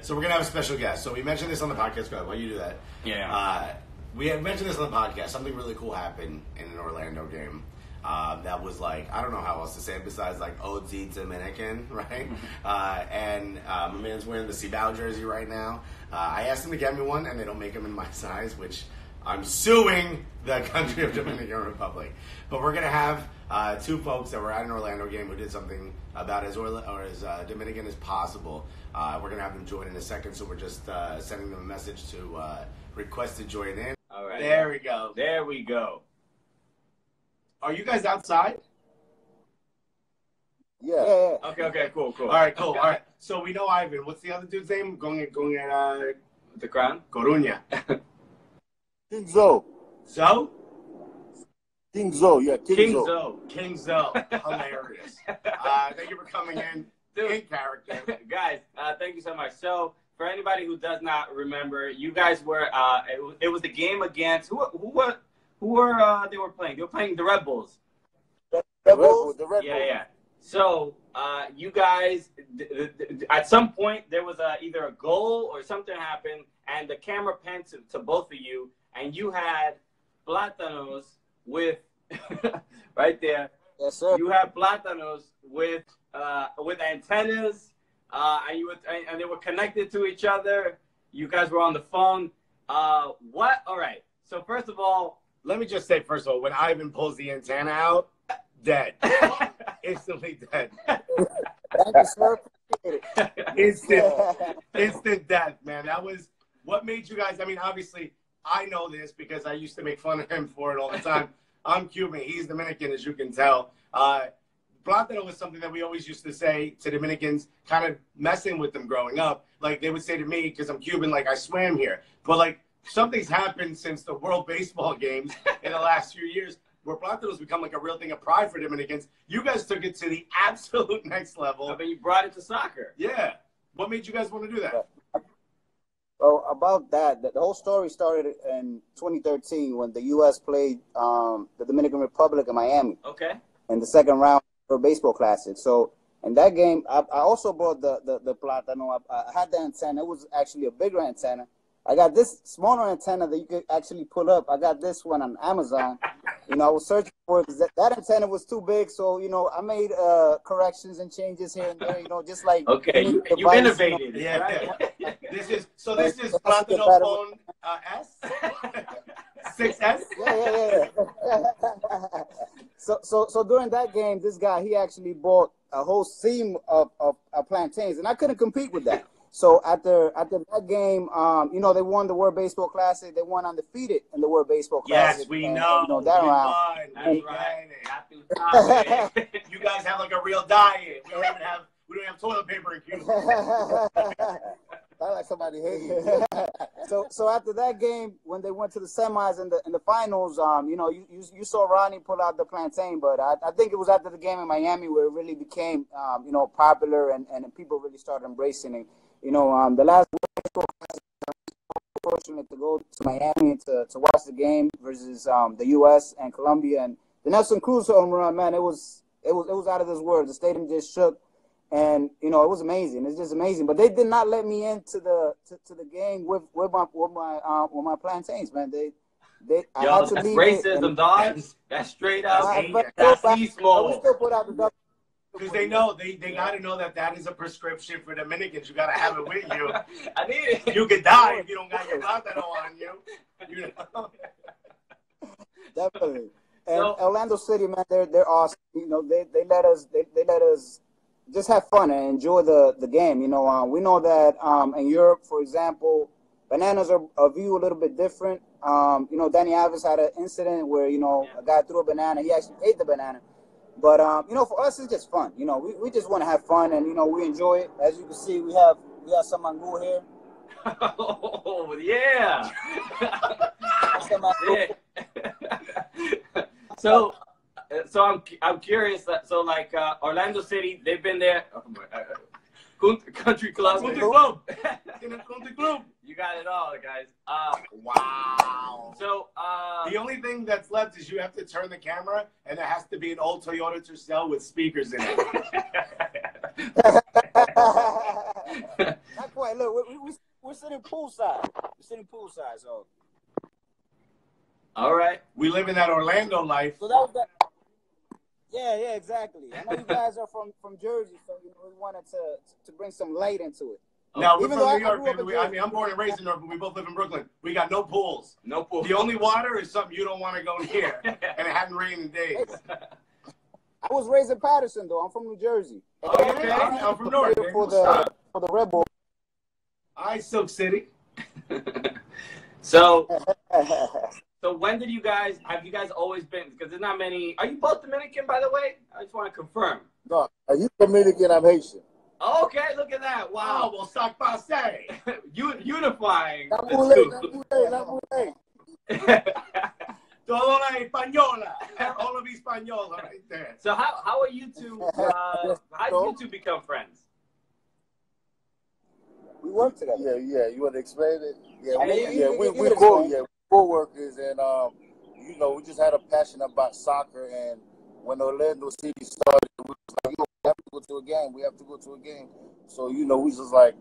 So we're gonna have a special guest. So we mentioned this on the podcast. Go ahead, why you do that? Yeah. We had mentioned this on the podcast. Something really cool happened in an Orlando game. That was like, I don't know how else to say it besides like OG Dominican, right? My man's wearing the Cibao jersey right now. I asked him to get me one, and they don't make them in my size, which I'm suing the country of Dominican Republic. But we're going to have two folks that were at an Orlando game who did something about as Dominican as possible. We're going to have them join in a second, so we're just sending them a message to request to join in. All right. There we go. There we go. Are you guys outside? Yeah. Okay, cool. All right, cool. All right. So we know Ivan. What's the other dude's name? Going at The crown? Coruña. King Zoe. Zoe? King Zoe, yeah. King Zoe. King Zoe. Hilarious. Thank you for coming in. Dude. In character. Guys, thank you so much. So, for anybody who does not remember, you guys were, it was the game against, who were they were playing? They were playing the Red Bulls. The Red Bulls? Yeah. So, you guys, at some point, there was either a goal or something happened, and the camera panned to both of you, and you had Plátanos with, right there. Yes, sir. You had Plátanos with antennas, and they were connected to each other. You guys were on the phone. What? All right. So, first of all, let me just say, first of all, when Ivan pulls the antenna out, dead. Instantly dead. Thank you, sir. Instant death, man. That was what made you guys. I mean, obviously, I know this because I used to make fun of him for it all the time. I'm Cuban. He's Dominican, as you can tell. Platano was something that we always used to say to Dominicans, kind of messing with them growing up. Like, they would say to me, because I'm Cuban, like, I swam here. But, like, something's happened since the World Baseball Games in the last few years where Platano's become like a real thing of pride for Dominicans. You guys took it to the absolute next level. I mean, you brought it to soccer. Yeah. What made you guys want to do that? Well, about that, the whole story started in 2013 when the U.S. played the Dominican Republic in Miami. Okay. In the second round for baseball classic. So in that game, I also brought the Platano. I had the antenna. It was actually a bigger antenna. I got this smaller antenna that you could actually pull up. I got this one on Amazon. You know, I was searching for it because that antenna was too big. So, you know, I made corrections and changes here and there, you know, just like. Okay, you innovated. You know. Right? This is Platano Phone S? 6S? Yeah. So during that game, this guy, he actually bought a whole seam of plantains, and I couldn't compete with that. So after that game, you know, they won the World Baseball Classic. They won undefeated in the World Baseball Classic. Yes, we know. You know that round. That's right. You guys have like a real diet. We don't have toilet paper in Cuba. I like somebody hating me. So after that game, when they went to the semis and the finals, you know, you saw Ronnie pull out the plantain, but I think it was after the game in Miami where it really became, you know, popular and people really started embracing it. You know, the last baseball class, I was fortunate to go to Miami to watch the game versus the U.S. and Colombia, and the Nelson Cruz home run, man, it was out of this world. The stadium just shook, and you know, it was amazing. It's just amazing. But they did not let me into the game with my plantains, man. I had to that's leave racism, dog. That's straight up. That's beast mode. We still put out the double. Because they know, they got to know that is a prescription for Dominicans. You got to have it with you. I need it. You could die if you don't got your Platano on you. You know? Definitely. And Orlando City, man, they're awesome. You know, they let us just have fun and enjoy the game. You know, we know that in Europe, for example, bananas are viewed a little bit different. You know, Danny Alves had an incident where, you know, a guy threw a banana. He actually ate the banana. But, you know, for us, it's just fun. You know, we just want to have fun, and, you know, we enjoy it. As you can see, we have some mango here. Oh, yeah. So I'm curious. So, like, Orlando City, they've been there. Country club. Country club. You got it all, guys. Wow. So the only thing that's left is you have to turn the camera, and there has to be an old Toyota Tercel with speakers in it. Not quite. Look, we're sitting poolside. We're sitting poolside, so. All right. We live in that Orlando life. So that was that. Yeah, exactly. I know you guys are from Jersey, so we wanted to bring some light into it. No, we're from New York, baby. I mean, I'm born and raised in New York, but we both live in Brooklyn. We got no pools. No pools. The only water is something you don't want to go near, and it hadn't rained in days. I was raised in Patterson, though. I'm from New Jersey. Oh, okay. I'm from North. For the Red Bull. Hi, Silk City. So when did have you guys always been, because there's not many, are you both Dominican, by the way? I just want to confirm. No, are you Dominican? I'm Haitian. Okay, look at that. Wow. Oh, well, sac passe. Unifying. Toda la española. All of española right there. So how are you two, how did you two become friends? We work together. Yeah. You want to explain it? Yeah, we're co-workers, and you know, we just had a passion about soccer. And when Orlando City started, we was like, yo, we have to go to a game. We have to go to a game. So you know, we just like,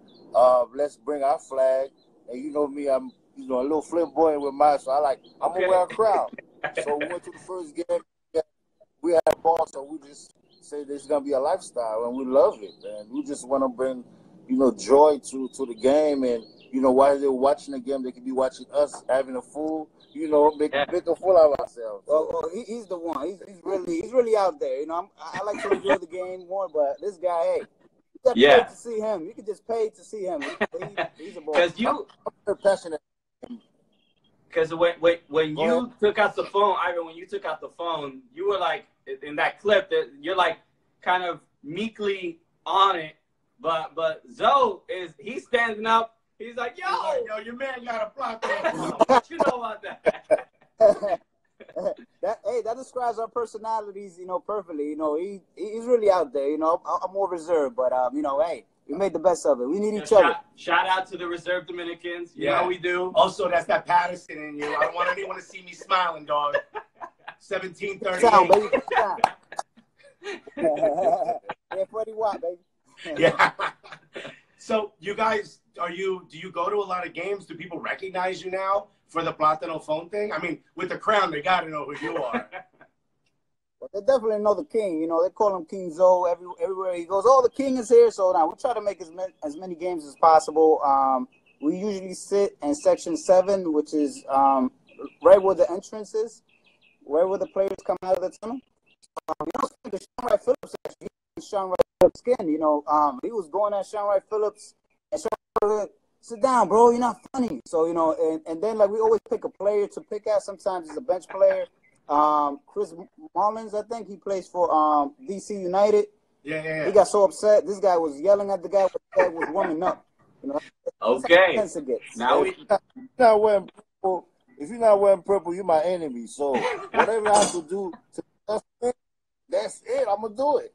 let's bring our flag. And you know me, I'm a little flamboyant with mine, so I'm gonna wear a crown. So we went to the first game. We had a ball, so we just say this is gonna be a lifestyle, and we love it, and we just want to bring, joy to the game. And while they're watching the game, they could be watching us having a fool, make a fool out of ourselves. Well, he's the one. He's really out there. I like to enjoy the game more, but this guy, hey, you got to pay to see him. You can just pay to see him. He's a boy. Because I'm passionate. Because when you took out the phone, Ivan, when you took out the phone, you were like, in that clip, that you're like kind of meekly on it, but Zoe he's standing up. He's like, yo, your man got a block. What you know about that? That describes our personalities, perfectly. He's really out there. I'm more reserved, but hey, we made the best of it. We need each other. Shout out to the reserve Dominicans. You know we do. Also, that's that Patterson in you. I don't want anyone to see me smiling, dog. 1738. Sound, baby. Yeah, Freddie Watt, baby. Yeah. So you guys, do you go to a lot of games? Do people recognize you now for the Platano Phone thing? I mean, with the crown, they got to know who you are. Well, they definitely know the king. They call him King Zoe everywhere he goes. Oh, the king is here. So now we try to make as many games as possible. We usually sit in section 7, which is right where the entrance is, right where the players come out of the tunnel. The Sean Wright Phillips actually, Sean Wright Phillips skin. He was going at Sean Wright Phillips, and Sean Wright, sit down, bro. You're not funny. So and then we always pick a player to pick at. Sometimes it's a bench player. Chris Mullins, I think he plays for DC United. Yeah. He got so upset. This guy was yelling at the guy that was warming up. Okay. Now if you're not wearing purple, you're my enemy. So whatever I have to do that's it. I'm gonna do it.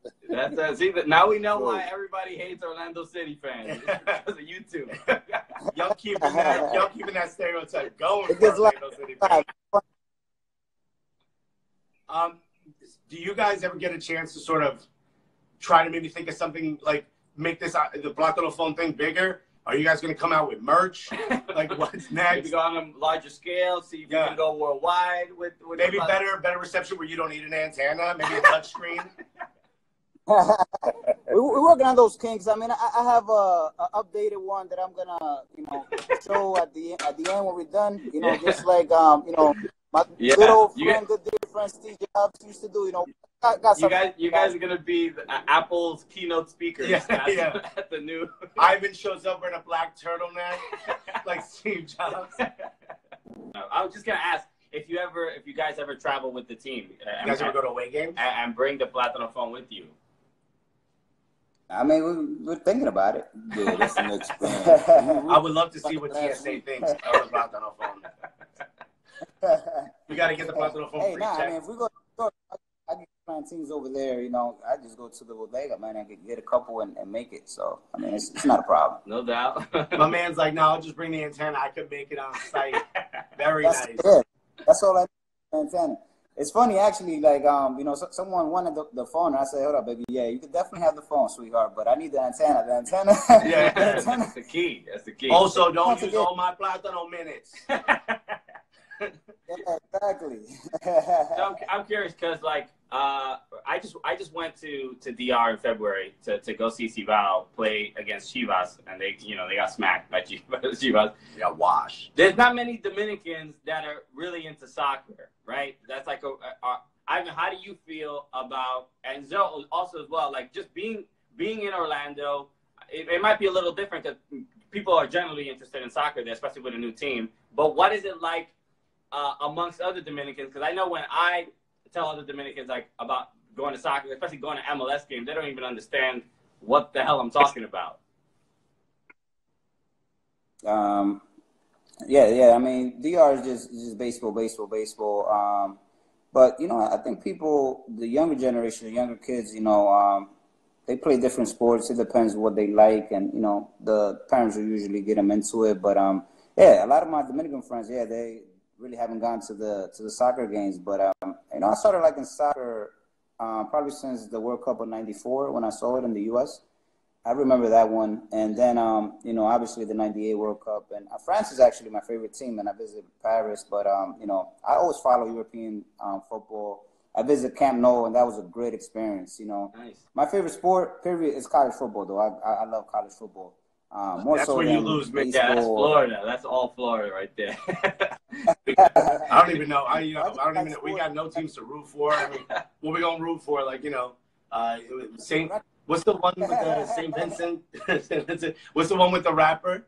See, now we know why everybody hates Orlando City fans. It's because of you two. Y'all keeping that stereotype going. For Orlando City fans. Do you guys ever get a chance to sort of try to maybe think of something like make the Platano Phone thing bigger? Are you guys going to come out with merch? Like, what's next? Maybe go on a larger scale, see if you can go worldwide with maybe better reception where you don't need an antenna, maybe a touch screen. We're working on those kinks. I mean, I have a updated one that I'm gonna, show at the end when we're done. Just like my good old friend, good dear friend Steve Jobs used to do. You guys are gonna be Apple's keynote speakers. Yeah. At the new. Ivan shows up wearing a black turtleneck, like Steve Jobs. I was just gonna ask if you guys ever travel with the team. You guys ever go to away games and bring the Platano Phone with you? I mean, we're thinking about it. Yeah, that's the next plan. I would love to see what TSA thinks of the Platano Phone. We got to get the Platano Phone free check. I mean, if we go, I get plantains over there. I just go to the bodega, man. I can get a couple and make it. So I mean, it's not a problem. No doubt. My man's like, no, I'll just bring the antenna. I could make it on site. Very nice. Yeah, that's all I need. Antenna. It's funny, actually, like, you know, someone wanted the phone, and I said, hold up, baby, yeah, you could definitely have the phone, sweetheart, but I need the antenna. The antenna. Yeah, the antenna. that's the key. That's the key. Also, don't use all my Platano minutes. Yeah, exactly. So I'm curious because, like, I just went to DR in February to go see Cibao play against Chivas, and they got smacked by Chivas. They got washed. There's not many Dominicans that are really into soccer, right? That's like Ivan, how do you feel about, and Zoe also as well, like just being in Orlando? It might be a little different because people are generally interested in soccer there, especially with a new team. But what is it like amongst other Dominicans? Because I know when I tell other Dominicans like about going to soccer, especially going to MLS games, they don't even understand what the hell I'm talking about. Yeah. I mean, DR is just baseball. But you know, I think people, the younger generation, the younger kids, you know, they play different sports. It depends what they like, and you know, the parents will usually get them into it. But yeah, a lot of my Dominican friends, yeah, they really haven't gone to the soccer games. But you know, I started liking soccer probably since the World Cup of '94 when I saw it in the U.S. I remember that one, and then you know, obviously the '98 World Cup, and France is actually my favorite team, and I visited Paris. But you know, I always follow European football. I visited Camp Nou, and that was a great experience. You know, Nice. My favorite sport, period, is college football. Though I love college football. More That's so where than you lose me. baseball. Yeah, that's Florida. That's all Florida right there. I don't even know. I don't even know. We got no teams to root for. I mean, what we gonna root for? Like, you know, Saint. What's the one with the Saint Vincent? What's the one with the rapper?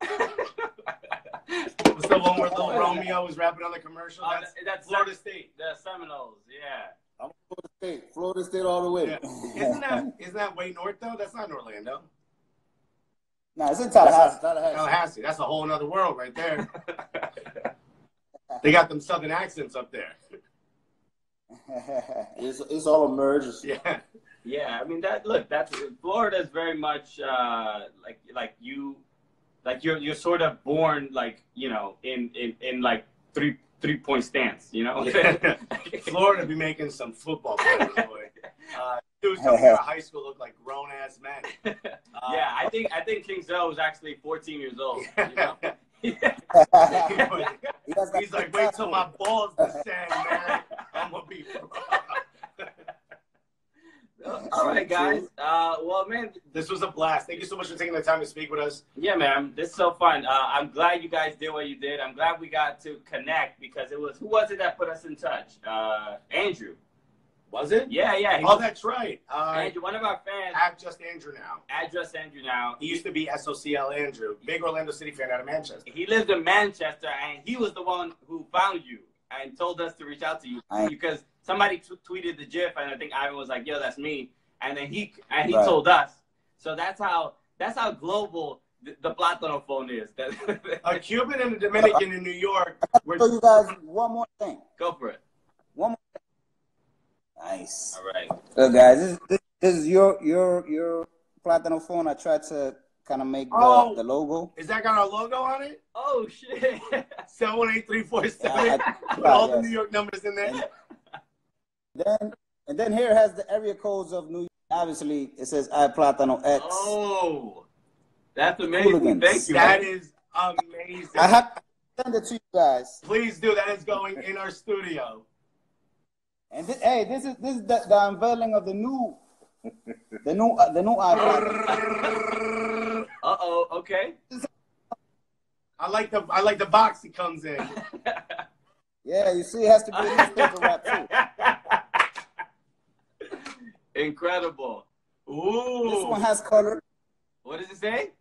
What's the one where little Romeo was rapping on the commercial? That's Florida State. The Seminoles. Yeah. I'm Florida State all the way. Yeah. Isn't that way north though? That's not in Orlando. No, it's in Tallahassee. Tallahassee. That's a whole other world right there. They got them southern accents up there. It's all emerged. Yeah. Yeah, I mean that's Florida is very much you're sort of born like, you know, in like three-point stance, you know. Florida be making some football players, boy. Dudes coming out of high school look like grown ass men. Yeah, I think King Zoe was actually 14 years old. You know? He's like, wait till my balls descend, man. I'm gonna be. All right, guys. Well, man, this was a blast. Thank you so much for taking the time to speak with us. Yeah, man, this is so fun. I'm glad you guys did what you did. I'm glad we got to connect because who was it that put us in touch? Andrew. Was it? Yeah. That's right. Andrew, one of our fans. At Just Andrew now. At Just Andrew now. He used to be SOCL Andrew, big Orlando City fan out of Manchester. He lived in Manchester, and he was the one who found you and told us to reach out to you because somebody tweeted the GIF, and I think Ivan was like, "Yo, that's me," and then he told us. So that's how global the Platano Phone is. A Cuban and a Dominican in New York. I'll tell you guys one more thing. Go for it. One more thing. Nice. All right. So guys, this is your Platano Phone. I tried to kind of make the logo. Is that got our logo on it? Oh shit. 718-347. Put all the New York numbers in there. And then here it has the area codes of New York. Obviously, it says I Platano X. Oh, that's amazing. Cooligans. Thank you. That is amazing. I have to send it to you guys. Please do. That is going in our studio. And this is the unveiling of the new iPhone. Okay. I like the box he comes in. Yeah, you see, it has to be a newspaper wrap too. Incredible. Ooh. This one has color. What does it say? It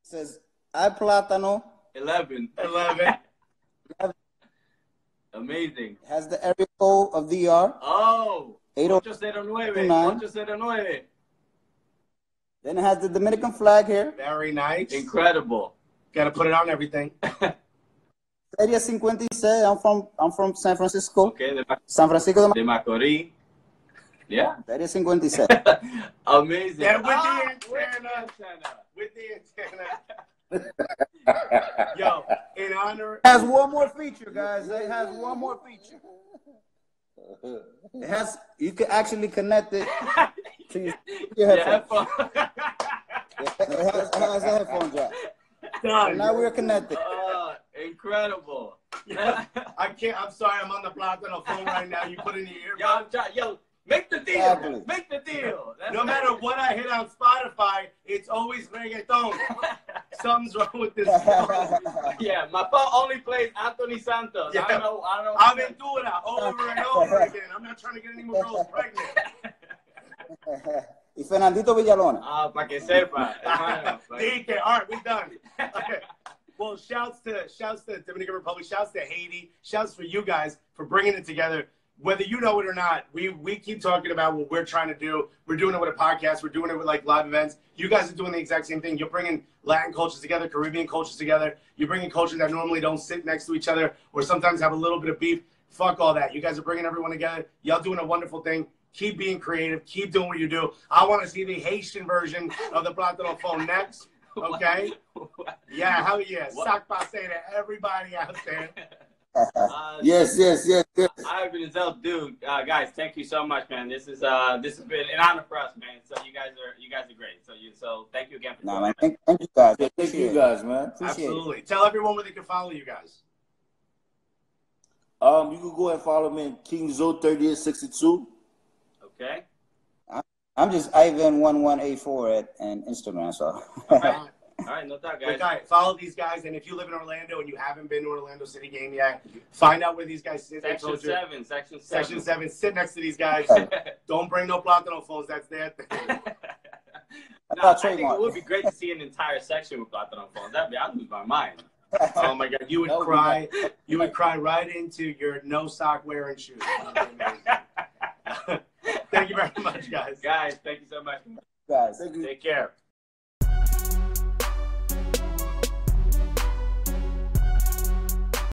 says I Platano 11. 11. Amazing. It has the area code of DR. Oh. 809. 809. Then it has the Dominican flag here. Very nice. Incredible. Got to put it on everything. Area 56. I'm from San Francisco. Okay. San Francisco de Macorís. Yeah. Area 56. Amazing. Yeah, with the antenna. Yo, in honor. It has one more feature, guys. It has one more feature. It has. You can actually connect it to your headphones. It has a headphone jack. Done. Now we're connected. Incredible. I can't. I'm sorry. I'm on the Platano phone right now. You put in your ear. Yo, make the deal. Exactly. Make the deal. No matter what I hit on Spotify, it's always reggaeton. Something's wrong with this. Yeah, my phone only plays Anthony Santos. Yeah. I don't know. Aventura over and over again. I'm not trying to get any more girls pregnant. Y Fernandito Villalona. Para que sepa. DK, all right, we done. Okay. Well, shouts to Dominican Republic, shouts to Haiti, shouts for you guys for bringing it together. Whether you know it or not, we keep talking about what we're trying to do. We're doing it with a podcast. We're doing it with like live events. You guys are doing the exact same thing. You're bringing Latin cultures together, Caribbean cultures together. You're bringing cultures that normally don't sit next to each other or sometimes have a little bit of beef. Fuck all that. You guys are bringing everyone together. Y'all doing a wonderful thing. Keep being creative. Keep doing what you do. I want to see the Haitian version of the Platano phone next. Okay? Yeah, hell yeah. Sac passe to everybody out there. Yes. Ivan and Zoe, dude, guys, thank you so much, man. This has been an honor for us, man. So you guys are great. So thank you again for Nah, man, thank you guys. Thank you guys, man. Appreciate Absolutely. Tell everyone where they can follow you guys. You can go and follow me in King Zoe 3862. Okay. I'm just Ivan1184 and Instagram. So. All right, no doubt, guys. Okay, follow these guys, and if you live in Orlando and you haven't been to Orlando City game yet, find out where these guys sit. Section 7. Sit next to these guys. Don't bring no Platano phones. That's their thing. I think it would be great to see an entire section with Platano phones. I'd lose my mind. Oh my God, you would cry. You would cry right into your no sock wearing shoes. Thank you very much, guys. Guys, thank you so much. Guys, Take care.